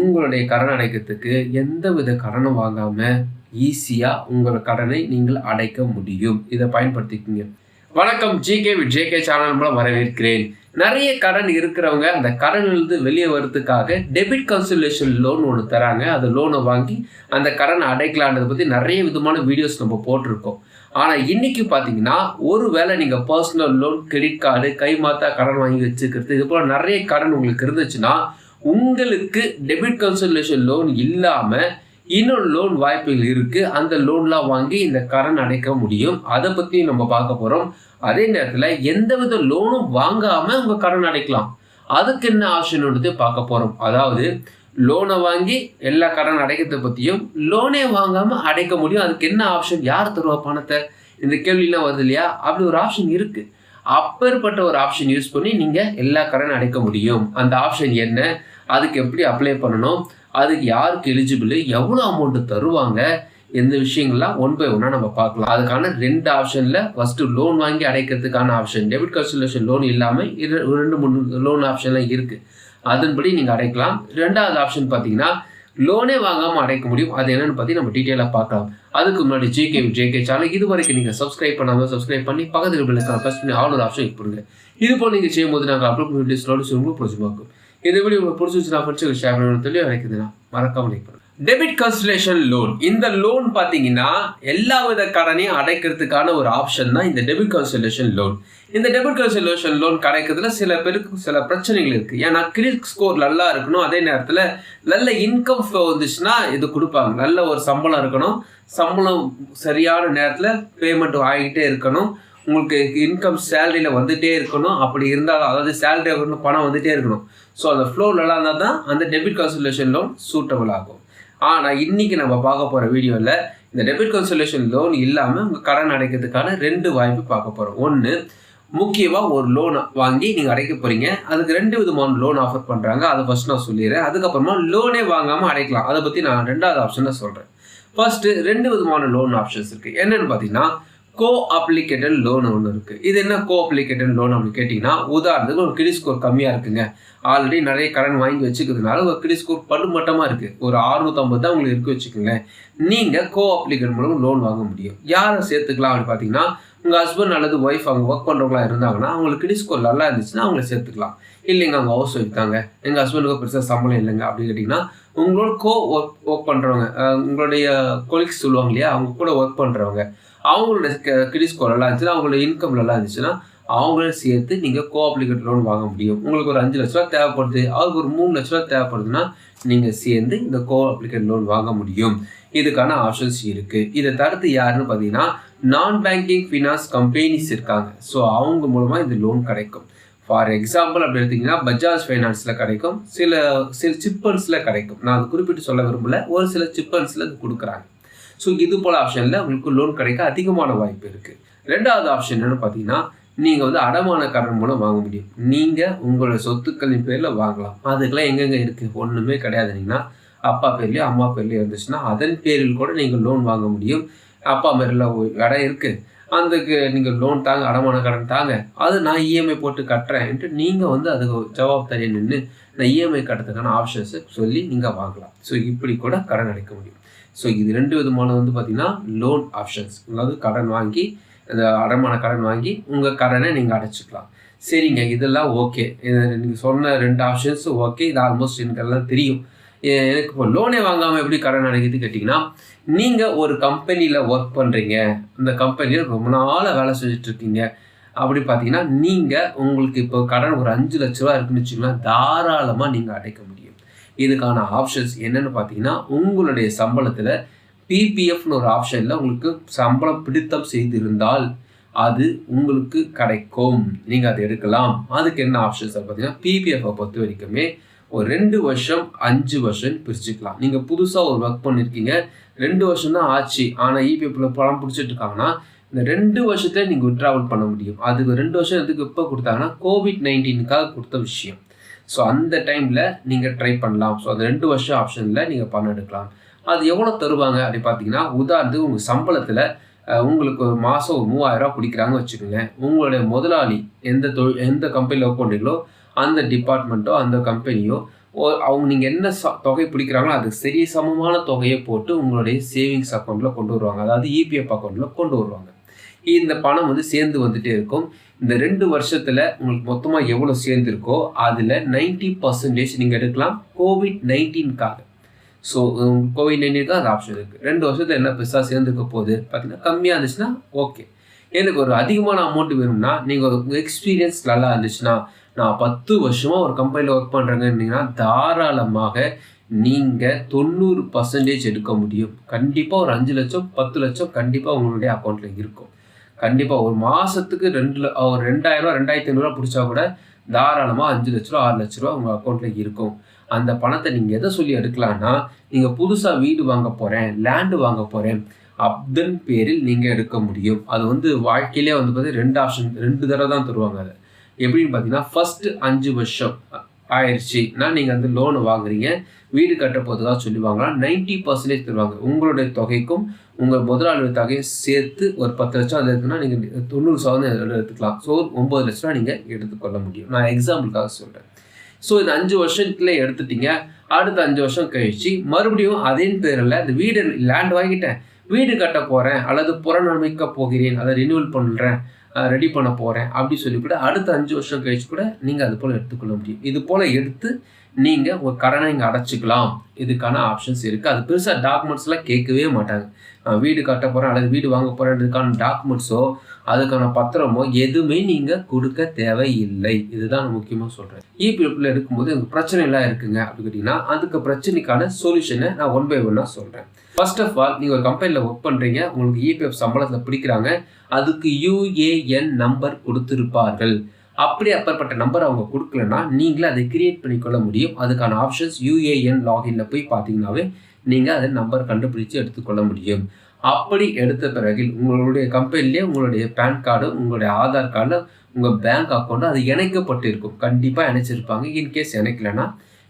உங்களுடைய கடன் அடைக்கிறதுக்கு எந்தவித கடனும் வாங்காம ஈஸியா உங்கள் கடனை நீங்கள் அடைக்க முடியும். இதை பயன்படுத்திக்கோங்க. வணக்கம், ஜிகே வித் ஜேகே சேனல் மூலம் வரவேற்கிறேன். நிறைய கடன் இருக்கிறவங்க அந்த கடனிலிருந்து வெளியே வரதுக்காக டெபிட் கன்சல்டேஷன் லோன் ஒன்று தராங்க. அந்த லோனை வாங்கி அந்த கடனை அடைக்கலான்றதை பற்றி நிறைய விதமான வீடியோஸ் நம்ம போட்டிருக்கோம். ஆனால் இன்னைக்கு பார்த்தீங்கன்னா, ஒருவேளை நீங்கள் பர்சனல் லோன், கிரெடிட் கார்டு, கைமாத்தா கடன் வாங்கி வச்சுக்கிறது, இது போல் நிறைய கடன் உங்களுக்கு இருந்துச்சுன்னா, உங்களுக்கு டெபிட் கன்சல்டேஷன் லோன் இல்லாமல் இன்னொரு லோன் வாய்ப்புகள் இருக்குது. அந்த லோன்லாம் வாங்கி இந்த கடன் அடைக்க முடியும். அதை பற்றி நம்ம பார்க்க போகிறோம். அதே நேரத்தில் எந்தவித லோனும் வாங்காமல் உங்கள் கடன் அடைக்கலாம். அதுக்கு என்ன ஆப்ஷன் பார்க்க போகிறோம். அதாவது லோனை வாங்கி எல்லா கடன் அடைக்கிறத பற்றியும், லோனே வாங்காமல் அடைக்க முடியும். அதுக்கு என்ன ஆப்ஷன், யார் தருவா பணத்தை, இந்த கேள்விலாம் வருது இல்லையா? அப்படி ஒரு ஆப்ஷன் இருக்குது. அப்பேற்பட்ட ஒரு ஆப்ஷன் யூஸ் பண்ணி நீங்கள் எல்லா கடன் அடைக்க முடியும். அந்த ஆப்ஷன் என்ன, அதுக்கு எப்படி அப்ளை பண்ணணும், அதுக்கு யாருக்கு எலிஜிபிள், எவ்வளோ அமௌண்ட்டு தருவாங்க, எந்த விஷயங்கள்லாம் ஒன் பை ஒன்னாக நம்ம பார்க்கலாம். அதுக்கான 2 ஆப்ஷனில் ஃபஸ்ட்டு லோன் வாங்கி அடைக்கிறதுக்கான ஆப்ஷன், டெபிட் கன்சல்டேஷன் லோன் இல்லாமல் 2-3 லோன் ஆப்ஷன்லாம் இருக்குது. அதன்படி நீங்கள் அடைக்கலாம். 2வது ஆப்ஷன் பார்த்தீங்கன்னா, லோனே வாங்காமல் அடைக்க முடியும். அது என்னென்னு பற்றி நம்ம டீட்டெயிலாக பார்க்கலாம். அதுக்கு முன்னாடி ஜேகே சேனல் இது வரைக்கும் நீங்கள் சப்ஸ்கிரைப் பண்ணாமல் சப்ஸ்கிரைப் பண்ணி பக்கத்தில் பிள்ளைக்கான ப்ரெஸ் பண்ணி ஆல் ஒரு ஆப்ஷன் கொடுங்க. இது போல் நீங்கள் செய்யும்போது நாங்கள் அப்லோட் பண்ணி வீடியோஸ் உங்களுக்கு பிடிச்சிருக்கும். இந்த வீடியோ உங்களுக்கு பிடிச்சிருச்சுன்னா ஃப்ரெண்ட்ஸுக்கு ஷேர் பண்ணி சொல்லி அழைக்குதுன்னா மறக்காம லைக் பண்ணுங்க. டெபிட் கன்சல்டேஷன் லோன், இந்த லோன் பார்த்தீங்கன்னா எல்லா வித கடனையும் அடைக்கிறதுக்கான ஒரு ஆப்ஷன் தான் இந்த டெபிட் கன்சல்டேஷன் லோன். இந்த டெபிட் கன்சல்டேஷன் லோன் கிடைக்கிறதுல சில பேருக்கு சில பிரச்சனைகள் இருக்குது. ஏன்னா கிரெடிட் ஸ்கோர் நல்லா இருக்கணும், அதே நேரத்தில் நல்ல இன்கம் ஃப்ளோ வந்துச்சுன்னா இது கொடுப்பாங்க. நல்ல ஒரு சம்பளம் இருக்கணும், சம்பளம் சரியான நேரத்தில் பேமெண்ட் ஆகிட்டே இருக்கணும், உங்களுக்கு இன்கம் சேலரியில் வந்துகிட்டே இருக்கணும். அப்படி இருந்தாலும், அதாவது சேலரி வரணும், பணம் வந்துகிட்டே இருக்கணும். ஸோ அந்த ஃப்ளோ நல்லா இருந்தால் தான் அந்த டெபிட் கன்சல்டேஷன் லோன் சூட்டபிள் ஆகும். ஆனால் இன்றைக்கி நம்ம பார்க்க போகிற வீடியோவில் இந்த டெபிட் கன்சல்டேஷன் லோன் இல்லாமல் உங்கள் கடன் அடைக்கிறதுக்கான 2 வாய்ப்பு பார்க்க போகிறோம். ஒன்று, முக்கியமாக ஒரு லோனை வாங்கி நீங்கள் அடைக்க போகிறீங்க. அதுக்கு 2 விதமான லோன் ஆஃபர் பண்ணுறாங்க. அதை ஃபஸ்ட் நான் சொல்லிடுறேன். அதுக்கப்புறமா லோனே வாங்காமல் அடைக்கலாம். அதை பற்றி நான் 2வது ஆப்ஷனில் சொல்கிறேன். ஃபர்ஸ்ட்டு 2 விதமான லோன் ஆப்ஷன்ஸ் இருக்குது. என்னென்னு பார்த்தீங்கன்னா, கோ அப்ளிகேட்டட் லோன் ஒன்று இருக்குது. இது என்ன கோ அப்ளிகேட்டட் லோன் அப்படின்னு கேட்டிங்கன்னா, உதாரணத்துக்கு ஒரு கிரெடிட் ஸ்கோர் கம்மியாக இருக்குங்க, ஆல்ரெடி நிறைய கடன் வாங்கி வச்சுக்கிறதுனால ஒரு கிரெடிட் ஸ்கோர் படுமட்டமாக இருக்குது, ஒரு 650 தான் உங்களுக்கு இருக்கு வச்சுக்கோங்க. நீங்கள் கோ அப்ளிகேட் மூலம் லோன் வாங்க முடியும். யாரை சேர்த்துக்கலாம் அப்படின்னு பார்த்தீங்கன்னா, உங்கள் ஹஸ்பண்ட் அல்லது ஒய்ஃப் அவங்க ஒர்க் பண்ணுறவங்களா இருந்தாங்கன்னா, அவங்களுக்கு கிரெடிட் ஸ்கோர் நல்லா இருந்துச்சுன்னா அவங்கள சேர்த்துக்கலாம். இல்லைங்க அவங்க ஹவுஸ் ஒய்ஃப் தாங்க, எங்கள் ஹஸ்பண்டுக்கு பெருசாக சம்பளம் இல்லைங்க அப்படின்னு கேட்டிங்கன்னா, உங்களோட ஒர்க் பண்ணுறவங்க, உங்களுடைய கொலீக்ஸ் சொல்லுவாங்க இல்லையா, அவங்க கூட ஒர்க் பண்ணுறவங்க, அவங்களோட கிரெடிட் ஸ்கோர் நல்லா இருந்துச்சுன்னா, அவங்களோட இன்கம் நல்லா இருந்துச்சுன்னா அவங்களே சேர்த்து நீங்கள் கோ அப்ளிகேட் லோன் வாங்க முடியும். உங்களுக்கு ஒரு 5 லட்ச ரூபா தேவைப்படுது, அவருக்கு ஒரு 3 லட்ச ரூபா தேவைப்படுதுன்னா நீங்கள் சேர்ந்து இந்த கோ அப்ளிகேட் லோன் வாங்க முடியும். இதுக்கான ஆப்ஷன்ஸ் இருக்குது. இதை தடுத்து யாருன்னு பார்த்தீங்கன்னா, நான் பேங்கிங் ஃபினான்ஸ் கம்பெனிஸ் இருக்காங்க. ஸோ அவங்க மூலமாக இந்த லோன் கிடைக்கும். ஃபார் எக்ஸாம்பிள் அப்படி எடுத்திங்கன்னா, பஜாஜ் ஃபைனான்ஸில் கிடைக்கும், சில சிப் ஃபண்ட்ஸில் கிடைக்கும். நான் அது குறிப்பிட்டு சொல்ல விரும்பல, ஒரு சில சிப் ஃபண்ட்ஸில் இது கொடுக்குறாங்க. ஸோ இது போல் ஆப்ஷனில் உங்களுக்கு லோன் கிடைக்க அதிகமான வாய்ப்பு இருக்குது. 2வது ஆப்ஷன் என்னென்னு பார்த்தீங்கன்னா, நீங்கள் அடமான கடன் மூலம் வாங்க முடியும். நீங்கள் உங்களோட சொத்துக்களின் பேரில் வாங்கலாம். அதுக்கெல்லாம் எங்கெங்கே இருக்குது, ஒன்றுமே கிடையாதுனீங்கன்னா, அப்பா பேர்லையோ அம்மா பேர்லையோ இருந்துச்சுன்னா அதன் பேரில் கூட நீங்கள் லோன் வாங்க முடியும். அப்பா பேரில் இடம் இருக்குது, அதுக்கு நீங்கள் லோன் தாங்க, அடமான கடன் தாங்க, அது நான் இஎம்ஐ போட்டு கட்டுறேன்ட்டு நீங்கள் அதுக்கு ஜவாப்தாரியாக நின்று நான் இஎம்ஐ கட்டுறதுக்கான ஆப்ஷன்ஸை சொல்லி நீங்கள் வாங்கலாம். ஸோ இப்படி கூட கடன் அடைக்க முடியும். ஸோ இது 2 விதமான பார்த்தீங்கன்னா லோன் ஆப்ஷன்ஸ். அதாவது கடன் வாங்கி, அந்த அடமான கடன் வாங்கி உங்கள் கடனை நீங்கள் அடைச்சிக்கலாம். சரிங்க, இதெல்லாம் ஓகே, நீங்கள் சொன்ன 2 ஆப்ஷன்ஸும் ஓகே. இது ஆல்மோஸ்ட் எனக்கு எல்லாம் தெரியும். எனக்கு இப்போ லோனே வாங்காமல் எப்படி கடன் அடைக்கிறது கேட்டிங்கன்னா, நீங்கள் ஒரு கம்பெனியில் ஒர்க் பண்ணுறீங்க, அந்த கம்பெனியில் ரொம்ப நாளாக வேலை செஞ்சுட்ருக்கீங்க. அப்படி பார்த்தீங்கன்னா, நீங்கள் உங்களுக்கு இப்போ கடன் ஒரு 5 லட்ச ரூபா இருக்குன்னு வச்சுக்கலாம், தாராளமாக நீங்கள் அடைக்க முடியும். இதுக்கான ஆப்ஷன்ஸ் என்னென்னு பார்த்தீங்கன்னா, உங்களுடைய சம்பளத்தில் பிபிஎஃப்னு ஒரு ஆப்ஷனில் உங்களுக்கு சம்பளம் பிடித்தம் செய்திருந்தால் அது உங்களுக்கு கிடைக்கும். நீங்கள் அதை எடுக்கலாம். அதுக்கு என்ன ஆப்ஷன்ஸ் பார்த்தீங்கன்னா, பிபிஎஃப்பை பொறுத்த வரைக்குமே ஒரு 2 வருஷம் 5 வருஷம் பிரிச்சுக்கலாம். நீங்கள் புதுசாக ஒரு ஒர்க் பண்ணியிருக்கீங்க, 2 வருஷம் தான் ஆச்சு, ஆனால் இபிஎஃப்பில் பணம் பிடிச்சிட்டு இருக்காங்கன்னா இந்த 2 வருஷத்துல நீங்கள் விட்ராவல் பண்ண முடியும். அதுக்கு 2 வருஷம் எதுக்கு எப்போ கொடுத்தாங்கன்னா, கோவிட்-19க்காக கொடுத்த விஷயம். ஸோ அந்த டைமில் நீங்கள் ட்ரை பண்ணலாம். ஸோ அந்த 2 வருஷம் ஆப்ஷனில் நீங்கள் பணம் எடுக்கலாம். அது எவ்வளோ தருவாங்க அப்படி பார்த்தீங்கன்னா, உதாரணத்துக்கு உங்கள் சம்பளத்தில் உங்களுக்கு ஒரு மாதம் ஒரு 3000 ரூபா பிடிக்கிறாங்கன்னு வச்சுக்கோங்க. உங்களுடைய முதலாளி எந்த கம்பெனியில் ஒர்க் பண்ணுறீங்களோ அந்த டிபார்ட்மெண்ட்டோ அந்த கம்பெனியோ அவங்க நீங்கள் என்ன தொகை பிடிக்கிறாங்களோ அதுக்கு சரி சமமான தொகையை போட்டு உங்களுடைய சேவிங்ஸ் அக்கௌண்ட்டில் கொண்டு வருவாங்க. அதாவது இபிஎஃப் அக்கௌண்ட்டில் கொண்டு வருவாங்க. இந்த பணம் வந்து சேர்ந்து வந்துகிட்டே இருக்கும். இந்த 2 வருஷத்தில் உங்களுக்கு மொத்தமாக எவ்வளோ சேர்ந்துருக்கோ அதில் 90% நீங்கள் எடுக்கலாம் COVID-19க்காக. ஸோ COVID-19க்கு அது ஆப்ஷன் இருக்குது. 2 வருஷத்தில் என்ன பெருசாக சேர்ந்துக்க போகுது பார்த்தீங்கன்னா, கம்மியாக இருந்துச்சுன்னா ஓகே. எனக்கு ஒரு அதிகமான அமௌண்ட் வேணும்னா, நீங்கள் ஒரு எக்ஸ்பீரியன்ஸ் நல்லா இருந்துச்சுன்னா, நான் 10 வருஷமாக ஒரு கம்பெனியில் ஒர்க் பண்ணுறேங்கன்னா தாராளமாக நீங்கள் 90% எடுக்க முடியும். கண்டிப்பாக ஒரு 5 லட்சம் 10 லட்சம் கண்டிப்பாக உங்களுடைய அக்கௌண்ட்டில் இருக்கும். கண்டிப்பாக ஒரு மாதத்துக்கு ஒரு 2000 2500 பிடிச்சா கூட தாராளமாக 5 லட்ச ரூபா 6 லட்ச ரூபா உங்கள் அக்கௌண்ட்டில் இருக்கும். அந்த பணத்தை நீங்கள் எதை சொல்லி எடுக்கலான்னா, நீங்கள் புதுசாக வீடு வாங்க போகிறேன், லேண்டு வாங்க போகிறேன் அப்படின்னு பேரில் நீங்கள் எடுக்க முடியும். அது வந்து வாழ்க்கையிலே வந்து பார்த்தீங்கன்னா 2 ஆப்ஷன் 2 தடவை தான் தருவாங்க. அதை எப்படின்னு பார்த்தீங்கன்னா, ஃபஸ்ட்டு 5 வருஷம் ஆயிடுச்சுன்னா நீங்கள் வந்து லோனு வாங்குறீங்க, வீடு கட்ட போகிறதுக்காக சொல்லி வாங்கலாம். 90% தருவாங்க. உங்களுடைய தொகைக்கும் உங்கள் முதலாளி தொகையை சேர்த்து ஒரு 10 லட்சம் அது இருக்குன்னா நீங்கள் 90% எடுத்துக்கலாம். ஸோ 9 லட்ச ரூபா நீங்கள் எடுத்துக்கொள்ள முடியும். நான் எக்ஸாம்பிளுக்காக சொல்கிறேன். ஸோ இந்த 5 வருஷத்துக்குள்ளே எடுத்துட்டீங்க. அடுத்த 5 வருஷம் கழிச்சு மறுபடியும் அதே பேரில் இந்த வீடு லேண்ட் வாங்கிட்டேன், வீடு கட்ட போகிறேன் அல்லது புறநமைக்க போகிறேன், அதை ரினியூவல் பண்ணுறேன், ரெடி பண்ண போகிறேன் அப்படி சொல்லி கூட அடுத்த 5 வருஷம் கழிச்சு கூட நீங்கள் அது போல் எடுத்துக்கொள்ள முடியும். இது போல் எடுத்து நீங்கள் உங்கள் கடனை இங்கே அடைச்சிக்கலாம். இதுக்கான ஆப்ஷன்ஸ் இருக்குது. அது பெருசாக டாக்குமெண்ட்ஸ்லாம் கேட்கவே மாட்டாங்க. நான் வீடு கட்ட போகிறேன் அல்லது வீடு வாங்க போகிறேன்றதுக்கான டாக்குமெண்ட்ஸோ அதுக்கான பத்திரமோ எதுவுமே நீங்கள் கொடுக்க தேவையில்லை. இதுதான் நான் முக்கியமாக சொல்கிறேன். இபிஎஃப்ல எடுக்கும்போது எனக்கு பிரச்சனை எல்லாம் இருக்குங்க அப்படி கேட்டிங்கன்னா, அதுக்கு பிரச்சனைக்கான சொல்யூஷனை நான் 1 by 1 சொல்கிறேன். ஃபர்ஸ்ட் ஆஃப் ஆல், நீங்கள் ஒரு கம்பெனியில் ஒர்க் பண்ணுறீங்க, உங்களுக்கு இபிஎஃப் சம்பளத்தில் பிடிக்கிறாங்க, அதுக்கு யூஏஎன் நம்பர் கொடுத்துருப்பார்கள். அப்படி அப்பேற்பட்ட நம்பர் அவங்க கொடுக்கலன்னா நீங்களே அதை கிரியேட் பண்ணிக்கொள்ள முடியும். அதுக்கான ஆப்ஷன்ஸ் யூஏஎன் லாகின்ல போய் பார்த்தீங்கன்னாவே நீங்கள் அதை நம்பர் கண்டுபிடிச்சு எடுத்துக்கொள்ள முடியும். அப்படி எடுத்த பிறகு உங்களுடைய கம்பெனிலே உங்களுடைய பேன் கார்டு, உங்களுடைய ஆதார் கார்டு, உங்கள் பேங்க் அக்கௌண்ட்டு அது இணைக்கப்பட்டு இருக்கும். கண்டிப்பாக இணைச்சிருப்பாங்க. இன்கேஸ் இணைக்கலைன்னா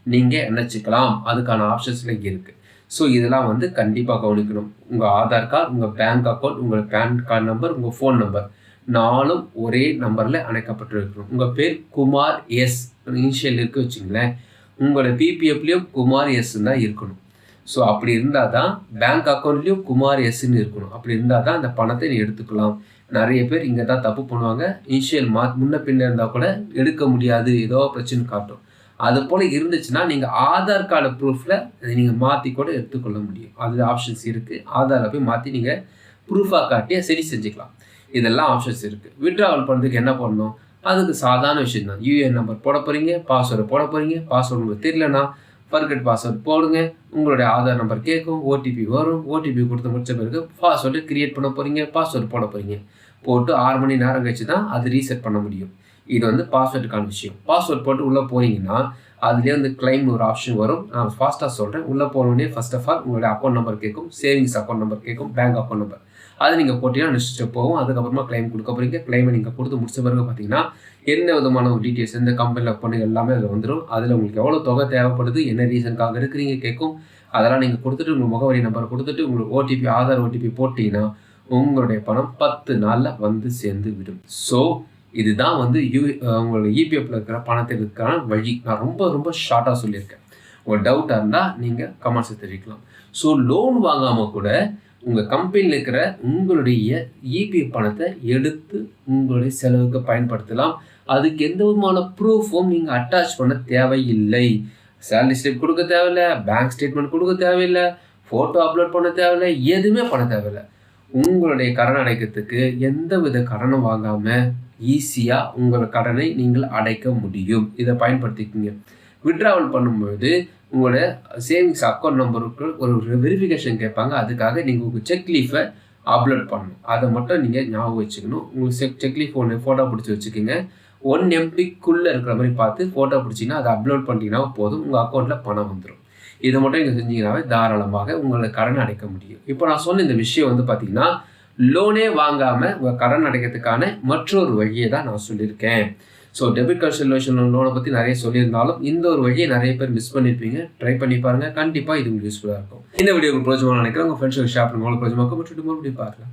நீங்கள் இணைச்சிக்கலாம். அதுக்கான ஆப்ஷன்ஸில் இருக்குது. ஸோ இதெல்லாம் வந்து கண்டிப்பாக கவனிக்கணும். உங்கள் ஆதார் கார்டு, உங்கள் பேங்க் அக்கௌண்ட், உங்கள் பேன் கார்டு நம்பர், உங்கள் ஃபோன் நம்பர் 4ம் ஒரே நம்பரில் அணைக்கப்பட்டு இருக்கணும். உங்கள் பேர் குமார் எஸ் இனிஷியல் இருக்குது வச்சுங்களேன், உங்களோட பிபிஎஃப்லேயும் குமார் எஸ்ன்னு தான் இருக்கணும். ஸோ அப்படி இருந்தால் தான் பேங்க் அக்கௌண்ட்லேயும் குமார் எஸ்ன்னு இருக்கணும். அப்படி இருந்தால் தான் அந்த பணத்தை நீ எடுத்துக்கலாம். நிறைய பேர் இங்கே தான் தப்பு பண்ணுவாங்க. இனிஷியல் முன்ன பின்ன இருந்தால் கூட எடுக்க முடியாது, ஏதோ பிரச்சனை காட்டும். அது போல் இருந்துச்சுன்னா நீங்கள் ஆதார் கார்டு ப்ரூஃபில் அதை நீங்கள் மாற்றி கூட எடுத்துக்கொள்ள முடியும். அது ஆப்ஷன்ஸ் இருக்குது. ஆதாரில் போய் மாற்றி நீங்கள் ப்ரூஃபாக காட்டி சரி செஞ்சுக்கலாம். இதெல்லாம் ஆப்ஷன்ஸ் இருக்குது. வித்ட்ராவல் பண்ணுறதுக்கு என்ன பண்ணணும்? அதுக்கு சாதாரண விஷயம் தான். யூஏஎன் நம்பர் போட போகிறீங்க, பாஸ்வேர்டு போட போகிறீங்க. பாஸ்வேர்டு உங்களுக்கு தெரியலனா ஃபர்கெட் பாஸ்வேர்டு போடுங்க. உங்களுடைய ஆதார் நம்பர் கேட்கும், ஓடிபி வரும். ஓடிபி கொடுத்து முடிச்ச பிறகு பாஸ்வேர்டு கிரியேட் பண்ண போகிறீங்க, பாஸ்வேர்டு போட போகிறீங்க. போட்டு 6 மணி நேரம் கழிச்சு தான் அது ரீசெட் பண்ண முடியும். இது வந்து பாஸ்வேர்டுக்கான விஷயம். பாஸ்வேர்ட் போட்டு உள்ளே போனீங்கன்னா அதுலேயே வந்து கிளைம் ஒரு ஆப்ஷன் வரும். நான் ஃபாஸ்ட்டாக சொல்கிறேன். உள்ளே போனோடனே ஃபர்ஸ்ட் ஆஃப் ஆல் உங்களுடைய அக்கௌண்ட் நம்பர் கேட்கும், சேவிங்ஸ் அக்கௌண்ட் நம்பர் கேட்கும், பேங்க் அக்கௌண்ட் நம்பர். அது நீங்கள் போட்டிங்கன்னா நெக்ஸ்ட் ஸ்டெப் போகும். அதுக்கப்புறமா கிளைம் கொடுக்க போகிறீங்க. கிளைமை நீங்கள் கொடுத்து முடிச்ச பிறகு பார்த்தீங்கன்னா என்ன விதமான ஒரு டீட்டெயில்ஸ், எந்த கம்பெனியில் ஒர்க் பண்ணி எல்லாமே அதில் வந்துடும். அதில் உங்களுக்கு எவ்வளோ தொகை தேவைப்படுது, என்ன ரீசனுக்காக இருக்கிறீங்க கேட்கும். அதெல்லாம் நீங்கள் கொடுத்துட்டு உங்கள் முகவரி நம்பரை கொடுத்துட்டு உங்களுக்கு ஓடிபி, ஆதார் ஓடிபி போட்டிங்கன்னா உங்களுடைய பணம் 10 நாளில் வந்து சேர்ந்து விடும். ஸோ இதுதான் வந்து உங்களோட இபிஎஃப்ல இருக்கிற பணத்தை எடுக்கிறதுக்கான வழி. நான் ரொம்ப ரொம்ப ஷார்ட்டாக சொல்லியிருக்கேன். ஒரு டவுட்டாக இருந்தால் நீங்கள் கமெண்ட்ஸை தெரிவிக்கலாம். ஸோ லோன் வாங்காமல் கூட உங்கள் கம்பெனியில் இருக்கிற உங்களுடைய இபிஎஃப் பணத்தை எடுத்து உங்களுடைய செலவுக்கு பயன்படுத்தலாம். அதுக்கு எந்த விதமான ப்ரூஃபும் நீங்கள் அட்டாச் பண்ண தேவையில்லை. சேலரி ஸ்லிப் கொடுக்க தேவையில்லை, பேங்க் ஸ்டேட்மெண்ட் கொடுக்க தேவையில்லை, ஃபோட்டோ அப்லோட் பண்ண தேவையில்லை, எதுவுமே பண்ண தேவையில்லை. உங்களுடைய கடன் அடைக்கிறதுக்கு எந்த வித கடனும் வாங்காமல் ஈஸியாக உங்கள் கடனை நீங்கள் அடைக்க முடியும். இதை பயன்படுத்திக்கிங்க. வித்ட்ராவல் பண்ணும்போது உங்களோட சேவிங்ஸ் அக்கௌண்ட் நம்பருக்கு ஒரு வெரிஃபிகேஷன் கேட்பாங்க. அதுக்காக நீங்கள் உங்கள் செக் லீஃபை அப்லோட் பண்ணணும். அதை மட்டும் நீங்கள் ஞாபகம் வச்சுக்கணும். உங்களுக்கு செக் லீஃப் ஒன்று ஃபோட்டோ பிடிச்சி வச்சுக்கோங்க. 1 MBக்குள்ளே இருக்கிற மாதிரி பார்த்து ஃபோட்டோ பிடிச்சிங்கன்னா அதை அப்லோட் பண்ணிட்டீங்கன்னா போதும், உங்கள் அக்கௌண்ட்டில் பணம் வந்துடும். இதை மட்டும் நீங்கள் செஞ்சீங்கன்னாவே தாராளமாக உங்களை கடன் அடைக்க முடியும். இப்போ நான் சொன்ன இந்த விஷயம் வந்து பார்த்தீங்கன்னா லோனே வாங்காமல் உங்கள் கடன் அடைக்கிறதுக்கான மற்றொரு வழியை தான் நான் சொல்லியிருக்கேன். ஸோ டெபிட் கார்டு சொல்யூஷன் லோனை பற்றி நிறைய சொல்லியிருந்தாலும் இந்த ஒரு வழியை நிறைய பேர் மிஸ் பண்ணியிருப்பீங்க. ட்ரை பண்ணி பாருங்கள். கண்டிப்பாக இது உங்களுக்கு யூஸ்ஃபுல்லாக இருக்கும். இந்த வீடியோ உங்களுக்கு பிரோஜனமாக நினைக்கிறேன். உங்கள் ஃப்ரெண்ட்ஸுக்கு ஷேர் பண்ணுங்க. உங்களுக்கு பிரோஜனமாக மற்றும் மறுபடியும் பார்க்கலாம்.